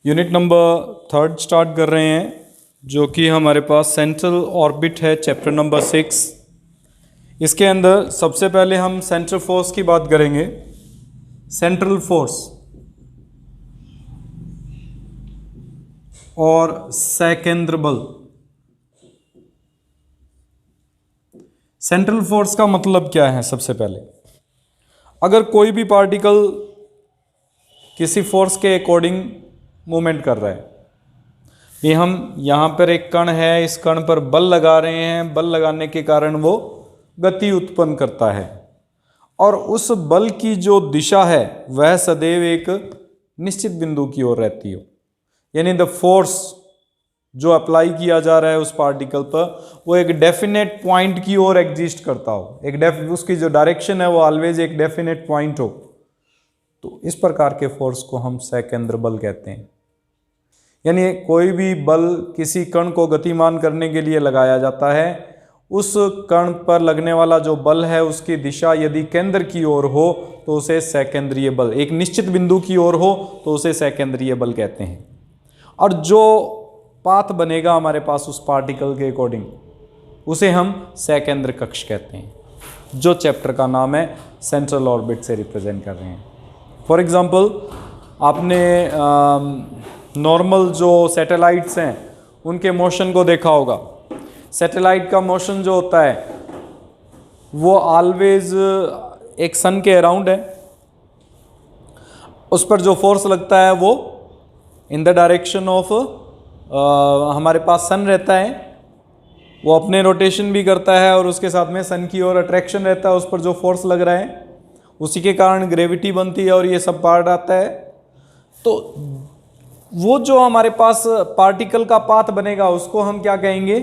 Unit number 3 start कर रहे हैं, जो कि हमारे पास सेंट्रल ऑर्बिट है, चैप्टर नंबर 6। इसके अंदर सबसे पहले हम सेंट्रल फोर्स की बात करेंगे। सेंट्रल फोर्स और सकेंद्र बल। सेंट्रल फोर्स का मतलब क्या है? सबसे पहले, अगर कोई भी पार्टिकल किसी फोर्स के अकॉर्डिंग मूवमेंट कर रहा है, ये हम यहाँ पर एक कण है, इस कण पर बल लगा रहे हैं, बल लगाने के कारण वो गति उत्पन्न करता है, और उस बल की जो दिशा है वह सदैव एक निश्चित बिंदु की ओर रहती हो। यानी द फोर्स जो अप्लाई किया जा रहा है उस पार्टिकल पर, वो एक डेफिनेट पॉइंट की ओर एग्जिस्ट करता हो, उसकी जो डायरेक्शन है वो ऑलवेज एक डेफिनेट पॉइंट हो। तो इस प्रकार के फोर्स को हम सकेंद्र बल कहते हैं। यानी कोई भी बल किसी कण को गतिमान करने के लिए लगाया जाता है, उस कण पर लगने वाला जो बल है उसकी दिशा यदि केंद्र की ओर हो तो उसे सकेंद्रीय बल, एक निश्चित बिंदु की ओर हो तो उसे सकेंद्रीय बल कहते हैं। और जो पाथ बनेगा हमारे पास उस पार्टिकल के अकॉर्डिंग, उसे हम सकेंद्र कक्ष कहते हैं, जो चैप्टर का नाम है सेंट्रल ऑर्बिट से रिप्रेजेंट कर रहे हैं। फॉर एग्जाम्पल, आपने नॉर्मल जो सैटेलाइट्स हैं उनके मोशन को देखा होगा। सैटेलाइट का मोशन जो होता है वो ऑलवेज एक सन के अराउंड है, उस पर जो फोर्स लगता है वो इन द डायरेक्शन ऑफ हमारे पास सन रहता है, वो अपने रोटेशन भी करता है और उसके साथ में सन की ओर अट्रैक्शन रहता है, उस पर जो फोर्स लग रहा है उसी के कारण ग्रेविटी बनती है और ये सब पार्ट आता है। तो वो जो हमारे पास पार्टिकल का पाथ बनेगा उसको हम क्या कहेंगे?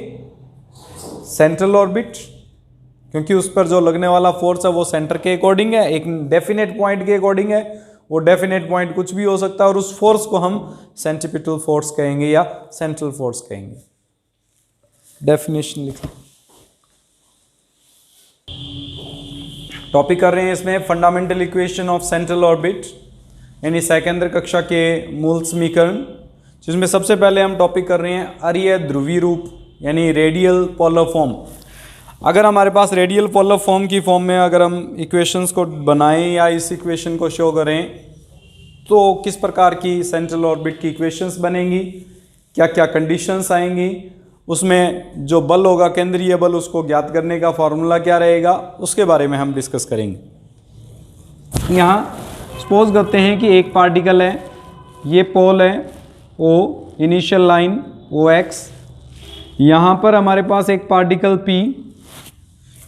सेंट्रल ऑर्बिट, क्योंकि उस पर जो लगने वाला फोर्स है वो सेंटर के अकॉर्डिंग है, एक डेफिनेट पॉइंट के अकॉर्डिंग है। वो डेफिनेट पॉइंट कुछ भी हो सकता है और उस फोर्स को हम सेंट्रीपिटल फोर्स कहेंगे या सेंट्रल फोर्स कहेंगे। डेफिनेशन लिखो। टॉपिक कर रहे हैं इसमें fundamental equation of central orbit, यानी सकेंद्र कक्षा के मूल समीकरण, जिसमें सबसे पहले हम टॉपिक कर रहे हैं अरीय ध्रुवीय रूप, यानी रेडियल पोलर फॉर्म। अगर हमारे पास रेडियल पोलर फॉर्म की फॉर्म में अगर हम इक्वेशंस को बनाएं या इस इक्वेशन को शो करें तो किस प्रकार की सेंट्रल ऑर्बिट की इक्वेशंस बनेंगी, क्या क्या कंडीशंस आएंगी, उसमें जो बल होगा केंद्रीय बल, उसको ज्ञात करने का फॉर्मूला क्या रहेगा, उसके बारे में हम डिस्कस करेंगे। यहाँ सपोज करते हैं कि एक पार्टिकल है, ये पोल है O, इनिशियल लाइन OX, यहाँ पर हमारे पास एक पार्टिकल P,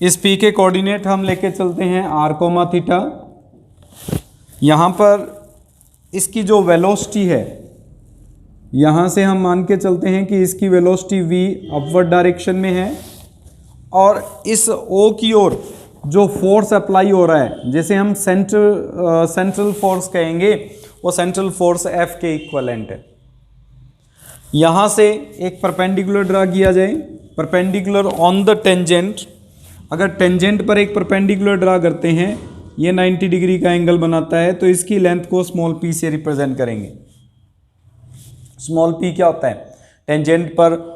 इस P के कोऑर्डिनेट हम लेके चलते हैं r, थीटा। यहाँ पर इसकी जो वेलोसिटी है, यहाँ से हम मान के चलते हैं कि इसकी वेलोसिटी v अपवर्ड डायरेक्शन में है, और इस O की ओर जो फोर्स अप्लाई हो रहा है, जैसे हम सेंट्रल फोर्स कहेंगे, वो सेंट्रल फोर्स F के इक्वलेंट है। यहाँ से एक परपेंडिकुलर ड्रा किया जाए, परपेंडिकुलर ऑन द टेंजेंट। अगर टेंजेंट पर एक परपेंडिकुलर ड्रा करते हैं, ये 90 डिग्री का एंगल बनाता है, तो इसकी लेंथ को स्मॉल p से रिप्रेजेंट करेंगे। स्मॉल p क्या होता है? टेंजेंट पर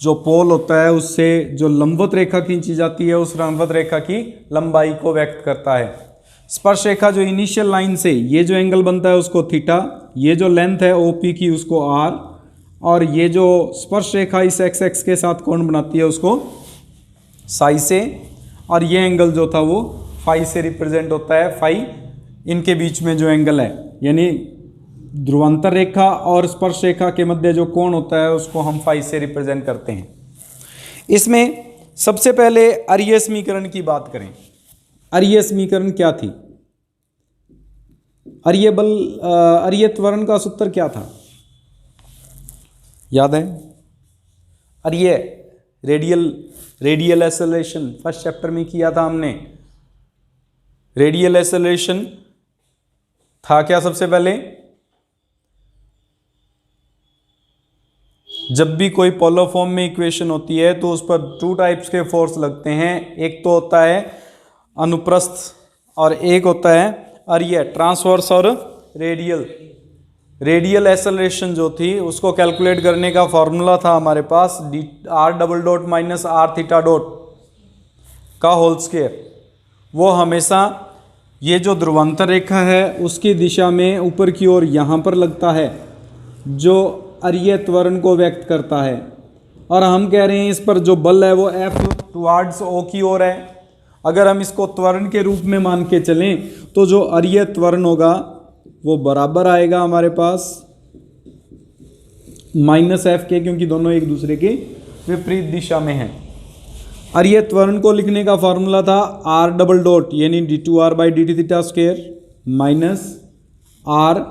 जो पोल होता है उससे जो लंबवत रेखा खींची जाती है, उस लंबवत रेखा की लंबाई को व्यक्त करता है। स्पर्श रेखा जो इनिशियल लाइन से ये जो एंगल बनता है उसको थीटा, ये जो लेंथ है OP की उसको r, और ये जो स्पर्श रेखा इस x के साथ कोण बनाती है उसको साई से, और ये एंगल जो था वो फाई से रिप्रेजेंट होता है। फाई इनके बीच में जो एंगल है, यानी ध्रुवांतर रेखा और स्पर्श रेखा के मध्य जो कोण होता है उसको हम फाई से रिप्रेजेंट करते हैं। इसमें सबसे पहले अरीय समीकरण की बात करें। अरीय समीकरण क्या थी? अरीय बल, अरीय त्वरण का सूत्र क्या था? याद है? अरीय रेडियल एक्सेलरेशन फर्स्ट चैप्टर में किया था हमने। रेडियल एक्सेलरेशन था क्या? सबसे पहले, जब भी कोई पोलर फॉर्म में इक्वेशन होती है तो उस पर 2 टाइप्स के फोर्स लगते हैं। एक तो होता है अनुप्रस्थ और एक होता है अरीय, ट्रांसवर्स और रेडियल। रेडियल एक्सेलरेशन जो थी उसको कैलकुलेट करने का फॉर्मूला था हमारे पास r double dot minus r theta dot का होल स्क्वायर। वो हमेशा ये जो ध्रुवांतर रेखा है उसकी दिशा में ऊपर की ओर यहाँ पर लगता है, जो अरीय त्वरण को व्यक्त करता है। और हम कह रहे हैं इस पर जो बल है वो F टुवार्ड्स O की ओर है। अगर हम इसको त्वरण के रूप में मान के चलें तो जो अरीय त्वरण होगा वो बराबर आएगा हमारे पास माइनस एफ के, क्योंकि दोनों एक दूसरे के विपरीत दिशा में हैं। अरीय त्वरण को लिखने का फॉर्मूला था आर डबल डॉट यानी d2r by d t theta square minus r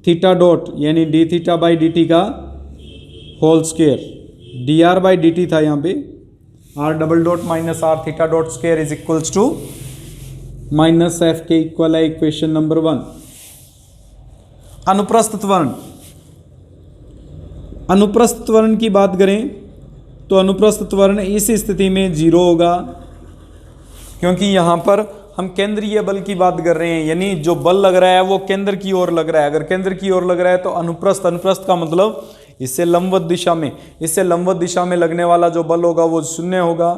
theta dot यानी d theta by d t का whole square. D r by d t था यहाँ पे, r double dot minus r theta dot square is equals to minus f के equal है equation number 1। अनुप्रस्थ त्वरण, अनुप्रस्थ त्वरण की बात करें तो अनुप्रस्थ त्वरण इस स्थिति में 0 होगा, क्योंकि यहाँ पर हम केंद्रीय बल की बात कर रहे हैं, यानी जो बल लग रहा है वो केंद्र की ओर लग रहा है। अगर केंद्र की ओर लग रहा है तो अनुप्रस्थ, अनुप्रस्थ का मतलब इससे लंबवत दिशा में, इससे लंबवत दिशा में लगने वाला जो बल होगा वो 0 होगा।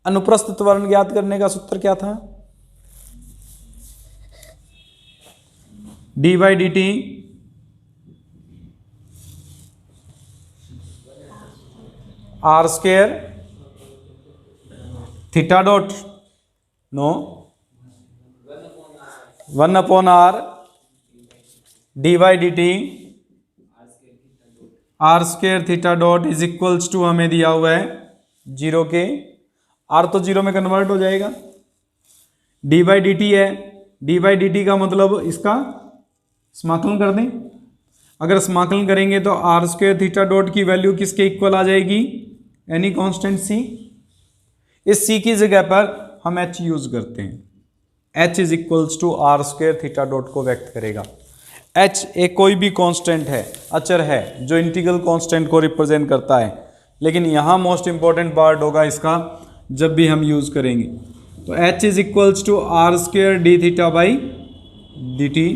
अनुप्रस्थ त्वरण ज्ञात करने का सूत्र क्या था? D by d t r square theta dot no 1 upon r d by d t r square theta dot is equals to हमें दिया हुआ है 0 के, आर तो 0 में कन्वर्ट हो जाएगा। डी बाई डी टी है, डी बाई डी टी का मतलब इसका समाकलन कर दें। अगर समाकलन करेंगे तो आर स्क्वेयर थीटा डॉट की वैल्यू किसके इक्वल आ जाएगी? एनी कांस्टेंट सी। इस सी की जगह पर हम एच यूज करते हैं। H is equals to r square theta dot को व्यक्त करेगा। एच एक कोई भी कांस्टेंट है, अचर है, जो इंटीग्रल कांस्टेंट को रिप्रेजेंट करता है, लेकिन यहाँ मोस्ट इंपॉर्टेंट पार्ट होगा इसका जब भी हम यूज करेंगे। तो h is equals to r square d theta by d t,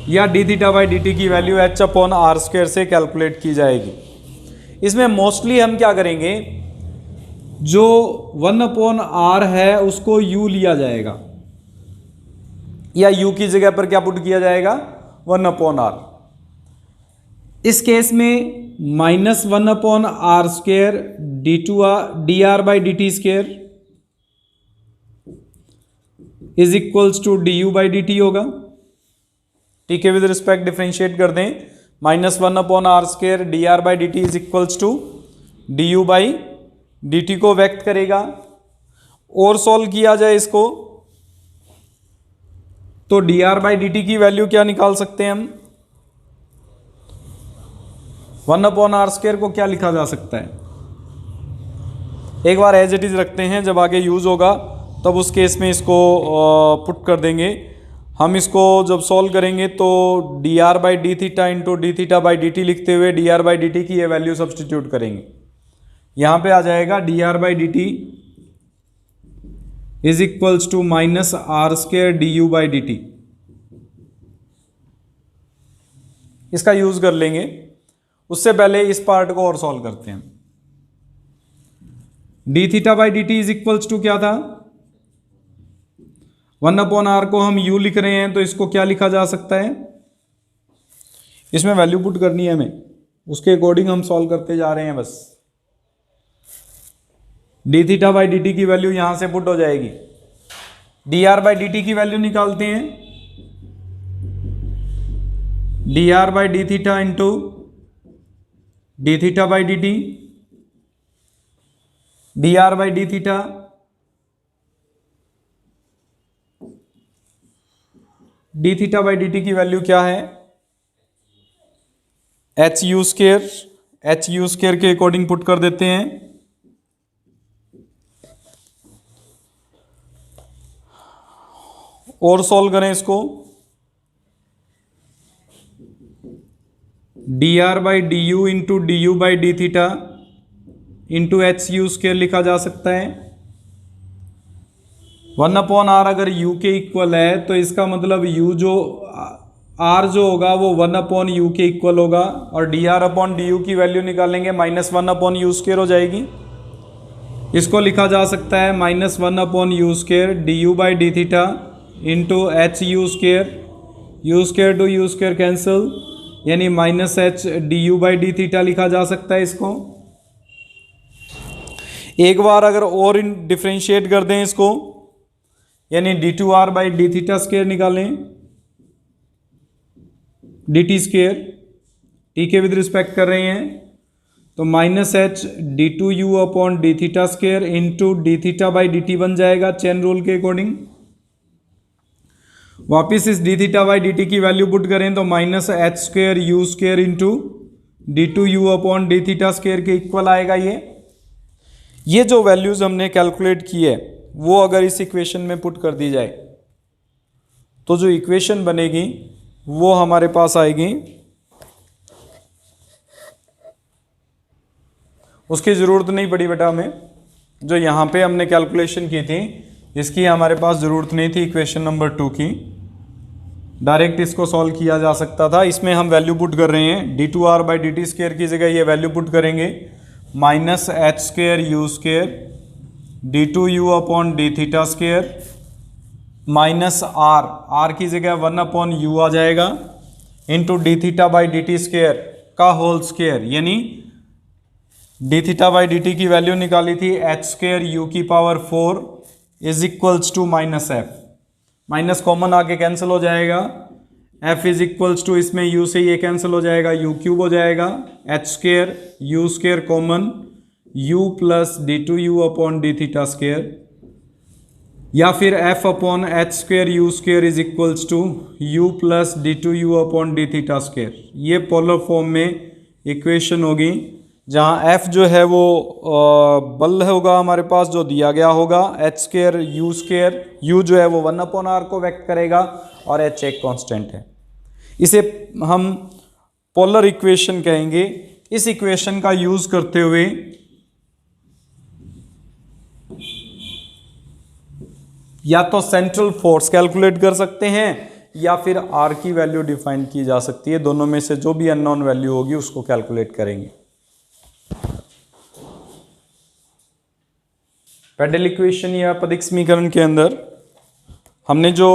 या d theta by d t की value h upon r square से कैलकुलेट की जाएगी। इसमें मोस्टली हम क्या करेंगे, जो 1 अपॉन आर है उसको यू लिया जाएगा, या यू की जगह पर क्या पुट किया जाएगा? 1 अपॉन आर। इस केस में minus 1 upon r square d r by d t square is equals to d u by d t होगा। ठीक है, विद रिस्पेक्ट डिफ्रेंशिएट कर दें, minus 1 upon r square d r by d t is equals to d u by d t को व्यक्त करेगा। और solve किया जाए इसको तो d r by d t की वैल्यू क्या निकाल सकते हैं हम? 1 अपॉन आर स्क्वेयर को क्या लिखा जा सकता है? एक बार एज इट इज रखते हैं, जब आगे यूज होगा तब उस केस में इसको पुट कर देंगे। हम इसको जब सॉल्व करेंगे तो d r by d theta into d theta by d t लिखते हुए d r by d t की ये वैल्यू सब्सटीट्यूट करेंगे। यहाँ पे आ जाएगा d r by d t is equals to minus r square d u by d t. इसका यूज कर लेंगे। उससे पहले इस पार्ट को और सॉल्व करते हैं। D theta by d t is equals to क्या था? 1 अपॉन आर को हम u लिख रहे हैं, तो इसको क्या लिखा जा सकता है? इसमें वैल्यू पुट करनी है हमें, उसके अकॉर्डिंग हम सॉल्व करते जा रहे हैं बस। D theta by d t की वैल्यू यहां से पुट हो जाएगी। D r by d t की वैल्यू निकालते हैं, D r by d theta into d theta by d T, D r by d theta D theta by d t की value क्या है? H U square, H U square के according put कर देते हैं। और सॉल्व करें इसको, D r by d you into D u by d theta into H U square लिखा जा सकता है। 1 अपॉन आर अगर u के इक्वल है तो इसका मतलब u जो आर जो होगा वो 1/u के इक्वल होगा, और dr/du की वैल्यू निकालेंगे -1/u² हो जाएगी। इसको लिखा जा सकता है -1/u² du/d into HU², u² to u² cancel, यानी -h du/d लिखा जा सकता है इसको। एक बार अगर और डिफ्रेंशिएट कर दें इसको, यानी d2r/d² निकालें, dt², t के विद रिस्पेक्ट कर रहे हैं, तो -h d2u/d² इंटू d/dt बन जाएगा चेन रूल के अकॉर्डिंग। वापिस इस d/dt की वैल्यू पुट करें तो -h² इंटू d2u/d² के इक्वल आएगा। ये जो वैल्यूज हमने कैलकुलेट की है वो अगर इस इक्वेशन में पुट कर दी जाए तो जो इक्वेशन बनेगी वो हमारे पास आएगी, उसकी ज़रूरत नहीं पड़ी बेटा हमें, जो यहाँ पे हमने कैलकुलेशन की थी इसकी हमारे पास ज़रूरत नहीं थी इक्वेशन नंबर 2 की, डायरेक्ट इसको सॉल्व किया जा सकता था। इसमें हम वैल्यू पुट कर रहे हैं, d2r/dt² की जगह ये वैल्यू पुट करेंगे -h²u² d2u/d² माइनस r की जगह 1/u आ जाएगा इंटू d/dt² का होल स्क्वायर, यानी d/dt की वैल्यू निकाली थी h²u⁴ is equals to -f, minus common आके कैंसिल हो जाएगा, f इज इक्वल्स टू इसमें u से ये कैंसिल हो जाएगा, u³ हो जाएगा, h²u² common u plus d2u/d², या फिर f/h²u² is equals to u plus d2u/d²। ये पोलर फॉर्म में इक्वेशन होगी, जहाँ f जो है वो बल होगा हमारे पास जो दिया गया होगा, h²u², u जो है वो 1/r को व्यक्त करेगा और h एक कांस्टेंट है। इसे हम पोलर इक्वेशन कहेंगे। इस इक्वेशन का यूज करते हुए या तो सेंट्रल फोर्स कैलकुलेट कर सकते हैं या फिर r की वैल्यू डिफाइन की जा सकती है, दोनों में से जो भी अननोन वैल्यू होगी उसको कैलकुलेट करेंगे। पेडल इक्वेशन या पदिक समीकरण के अंदर हमने जो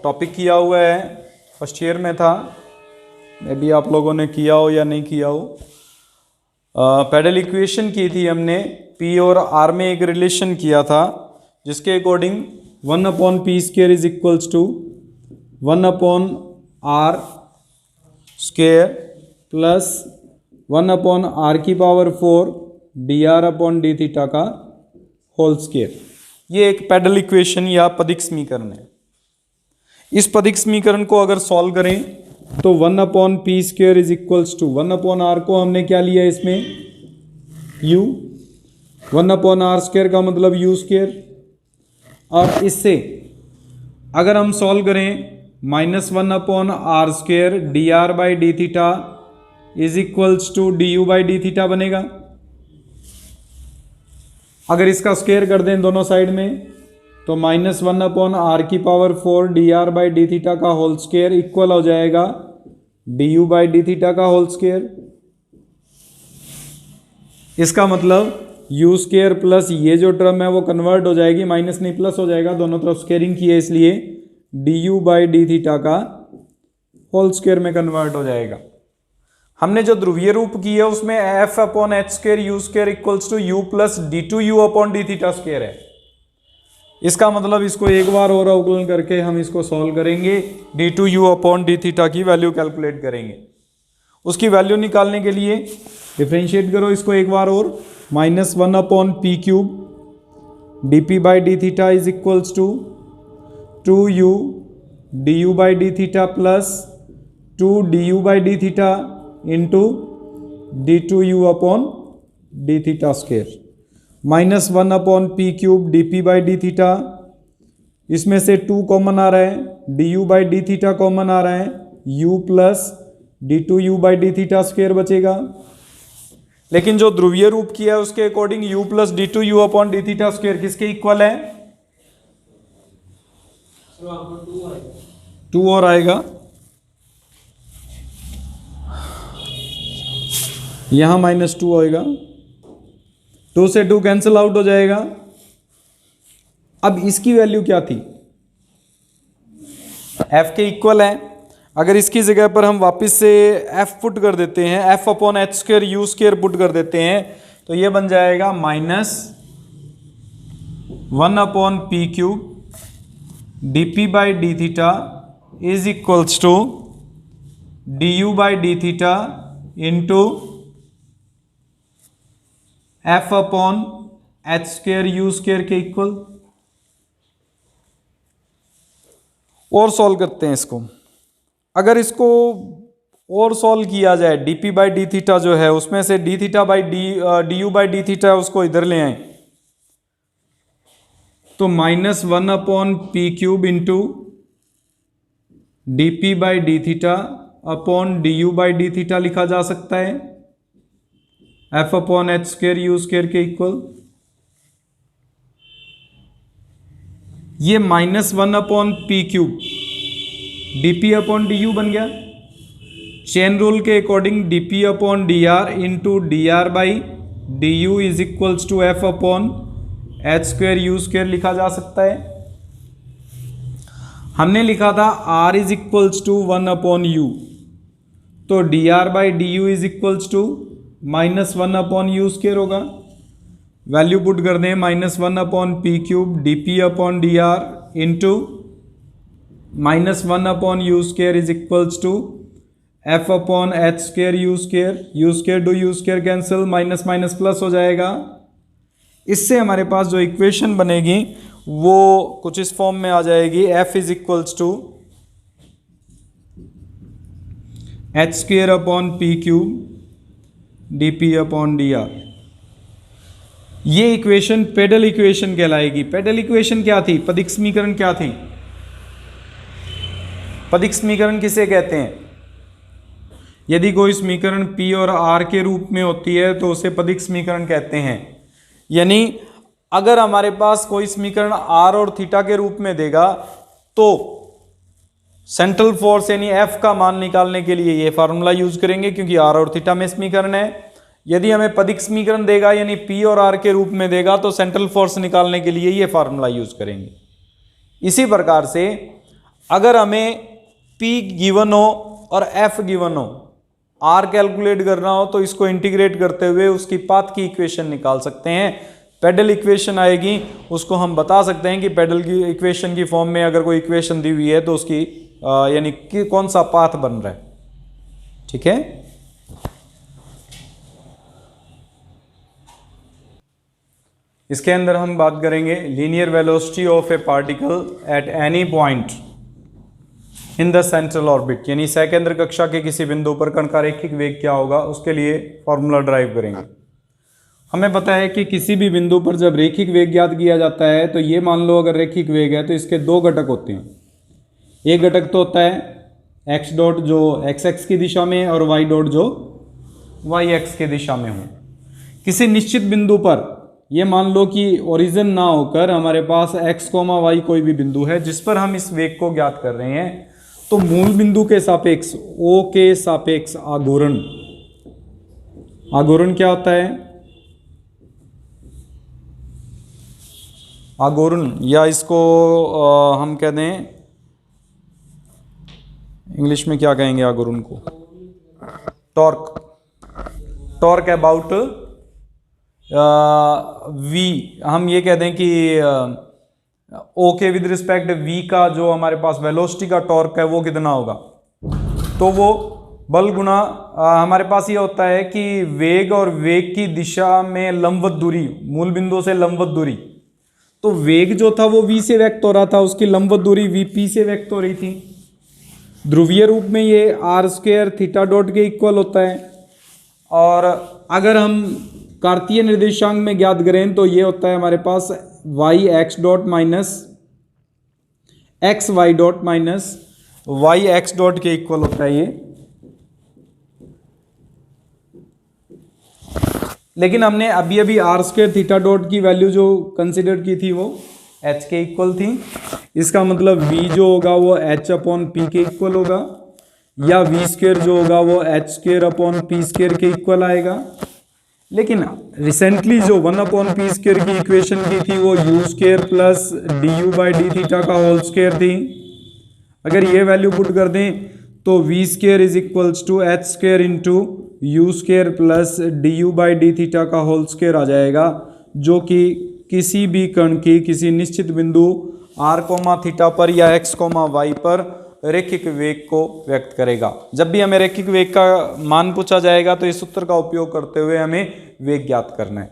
टॉपिक किया हुआ है फर्स्ट ईयर में था, मे बी आप लोगों ने किया हो या नहीं किया हो, पेडल इक्वेशन की थी हमने, P और R में एक रिलेशन किया था जिसके according 1/p² is equals to 1/r² plus 1/r⁴ dr/d का होल स्क्वायर। ये एक पेडल इक्वेशन या पदिक समीकरण है। इस पदिक समीकरण को अगर सॉल्व करें तो 1/p² is equals to 1/r को हमने क्या लिया इसमें u, 1/r² का मतलब u², और इससे अगर हम सॉल्व करें -1/r² dr/d is equals to du/d बनेगा। अगर इसका स्क्वायर कर दें दोनों साइड में तो -1/r⁴ dr/d का होल स्क्वायर इक्वल हो जाएगा du/d का होल स्क्वायर। इसका मतलब u² प्लस ये जो टर्म है वो कन्वर्ट हो जाएगी, माइनस नहीं प्लस हो जाएगा, दोनों तरफ स्क्वायरिंग की है इसलिए du/d का होल स्क्वायर में कन्वर्ट हो जाएगा। हमने जो ध्रुवीय रूप की है उसमें f/h²u² equals to u plus d2u/d² है। इसका मतलब इसको एक बार और अवकलन करके हम इसको सॉल्व करेंगे, d2u/d की वैल्यू कैलकुलेट करेंगे। उसकी वैल्यू निकालने के लिए डिफरेंशिएट करो इसको एक बार और, -1/p³ dp/d is equals to 2u du/d plus 2du/d into d2u/d², -1/p³ dp/d, इसमें से 2 कॉमन आ रहा है, du/d कॉमन आ रहा है, u प्लस d2u/d² बचेगा। लेकिन जो ध्रुवीय रूप की है उसके अकॉर्डिंग u प्लस d2u/d² किसके इक्वल है? 2 और आएगा, यहाँ -2 होएगा, 2 से 2 कैंसिल आउट हो जाएगा। अब इसकी वैल्यू क्या थी, f के इक्वल है। अगर इसकी जगह पर हम वापस से f पुट कर देते हैं, f upon h square u square put कर देते हैं, तो ये बन जाएगा -1 upon p cube d p by d theta is equals to d u by d theta into f upon h square u square के इक्वल। और solve करते हैं इसको। अगर इसको और सॉल्व किया जाए, d p by d theta जो है उसमें से d theta by d u by d theta उसको इधर ले आए, तो -1 upon p cube into d p by d theta upon d u by d theta लिखा जा सकता है f upon h square u square के इक्वल। ये -1 upon p cube d p upon d u बन गया। चेन रूल के according d p upon d r into d r by d u is equals to f upon h square u square लिखा जा सकता है। हमने लिखा था r is equals to 1 upon u, तो d r by d u is equals to -1 upon u square होगा। Value put कर दें, -1 upon p cube d p upon d r into -1 upon u square is equals to f upon h square u square to u square cancel, minus minus plus हो जाएगा। इससे हमारे पास जो equation बनेगी वो कुछ इस फॉर्म में आ जाएगी, f is equals to h square upon p cube d p upon d r. ये इक्वेशन पेडल इक्वेशन कहलाएगी। पेडल इक्वेशन क्या थी, पदिक समीकरण क्या थी? पदिक समीकरण किसे कहते हैं? यदि कोई समीकरण p और r के रूप में होती है तो उसे पदिक समीकरण कहते हैं। यानी अगर हमारे पास कोई समीकरण r और थीटा के रूप में देगा तो सेंट्रल फोर्स यानी F का मान निकालने के लिए ये फार्मूला यूज करेंगे, क्योंकि r और थीटा में समीकरण है। यदि हमें पदिक समीकरण देगा यानी P और R के रूप में देगा तो सेंट्रल फोर्स निकालने के लिए ये फार्मूला यूज करेंगे। इसी प्रकार से अगर हमें P गिवन हो और F गिवन हो, R कैलकुलेट करना हो, तो इसको इंटीग्रेट करते हुए उसकी पाथ की इक्वेशन निकाल सकते हैं। पेडल इक्वेशन आएगी, उसको हम बता सकते हैं कि पेडल की इक्वेशन की फॉर्म में अगर कोई इक्वेशन दी हुई है तो उसकी यानी कि कौन सा पाथ बन रहा है। ठीक है, इसके अंदर हम बात करेंगे linear velocity of A particle at any point in the central orbit, यानी सकेंद्र कक्षा के किसी बिंदु पर कण का रैखिक वेग क्या होगा उसके लिए फॉर्मूला ड्राइव करेंगे। हमें पता है कि किसी भी बिंदु पर जब रैखिक वेग ज्ञात किया जाता है तो ये मान लो अगर रैखिक वेग है तो इसके दो घटक होते हैं। एक घटक तो होता है x डॉट जो x की दिशा में और y डॉट जो y की दिशा में हो। किसी निश्चित बिंदु पर ये मान लो कि ओरिजिन ना होकर हमारे पास x, y कोई भी बिंदु है जिस पर हम इस वेग को ज्ञात कर रहे हैं, तो मूल बिंदु के सापेक्ष O के सापेक्ष आघूर्ण, आघूर्ण क्या होता है? आघूर्ण, या इसको हम कह दें इंग्लिश में क्या कहेंगे आघूर्ण को? टॉर्क। टॉर्क अबाउट v, हम ये कह दें कि O के विद रिस्पेक्ट v का जो हमारे पास वेलोसिटी का टॉर्क है वो कितना होगा, तो वो बल गुना हमारे पास ये होता है कि वेग और वेग की दिशा में लंबवत दूरी, मूल बिंदु से लंबवत दूरी, तो वेग जो था वो v से व्यक्त हो रहा था, उसकी लंबवत दूरी vp से व्यक्त हो रही थी। ध्रुवीय रूप में ये r स्क्वायर थीटा डॉट के इक्वल होता है, और अगर हम कार्तीय निर्देशांक में ज्ञात करें तो ये होता है हमारे पास y x dot minus x y dot minus y x dot के इक्वल होता है ये। लेकिन हमने अभी अभी आर स्क्वायर थीटा डॉट की वैल्यू जो कंसिडर की थी वो h के इक्वल थी। इसका मतलब v जो होगा वो h अपॉन p के इक्वल होगा। या वी स्क्वेयर जो होगा वो H square upon P square के इक्वल आएगा। लेकिन रिसेंटली जो 1/p स्क्वेयर की इक्वेशन की थी वो u square plus d u by d theta का होल स्क्वेयर थी। अगर ये वैल्यू पुट कर दें तो v square is equals to h square into u square plus d u by d theta का होल स्क्वेयर आ जाएगा, जो कि किसी भी कण की किसी निश्चित बिंदु r कोमा थीटा पर या x कोमा y पर रैखिक वेग को व्यक्त करेगा। जब भी हमें रैखिक वेग का मान पूछा जाएगा तो इस सूत्र का उपयोग करते हुए हमें वेग ज्ञात करना है।